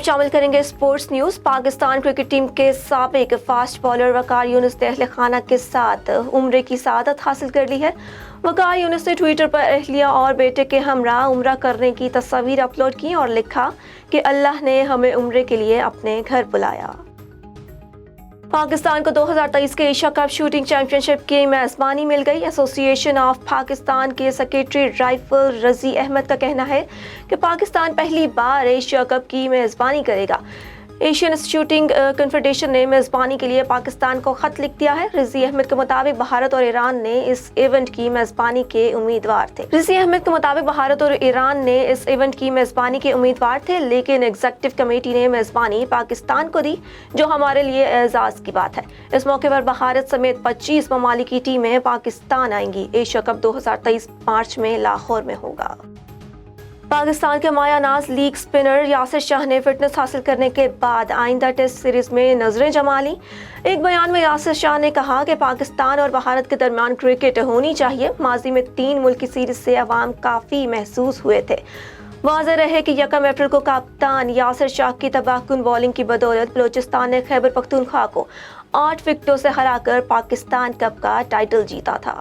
अब शामिल करेंगे sports news. Pakistan cricket team के साबिक फास्ट बॉलर वकार यूनुस ने अहल खाना के साथ उम्रे की सआदत हासिल कर ली है। वकार यूनुस ने ट्विटर पर अहलिया और बेटे के हमरा उम्रा करने की तस्वीर अपलोड की और लिखा कि अल्लाह ने हमें उम्रे के लिए अपने घर बुलाया। पाकिस्तान को 2023 के एशिया कप शूटिंग चैंपियनशिप की मेजबानी मिल गई। एसोसिएशन ऑफ पाकिस्तान के सेक्रेटरी राइफल रजी अहमद का कहना है कि पाकिस्तान पहली बार एशिया कप की मेजबानी करेगा। एशियन शूटिंग कन्फेडरेशन ने मेजबानी के लिए पाकिस्तान को खत लिख दिया है। रजी अहमद के मुताबिक भारत और ईरान ने इस इवेंट की मेजबानी के उम्मीदवार थे। रजी अहमद के मुताबिक भारत और ईरान ने इस इवेंट की मेजबानी के उम्मीदवार थे, लेकिन एग्जीक्यूटिव कमेटी ने मेजबानी पाकिस्तान को दी, जो हमारे लिए एजाज की बात है। इस मौके पर भारत समेत 25 ममालिक की टीमें पाकिस्तान आएंगी। एशिया कप 2023 मार्च में लाहौर में होगा। पाकिस्तान के माया नाज लीग स्पिनर यासिर शाह ने फिटनेस हासिल करने के बाद आइंदा टेस्ट सीरीज में नजरें जमा ली। एक बयान में यासिर शाह ने कहा कि पाकिस्तान और भारत के दरमियान क्रिकेट होनी चाहिए। माजी में 3 मुल्की सीरीज से अवाम काफ़ी महसूस हुए थे। वाज़ेह रहे कि 1 अप्रैल को कप्तान यासिर शाह की तबाहकुन बॉलिंग की बदौलत बलूचिस्तान ने खैबर पख्तूनख्वा को 8 विकेटों से हराकर पाकिस्तान कप का टाइटल जीता था।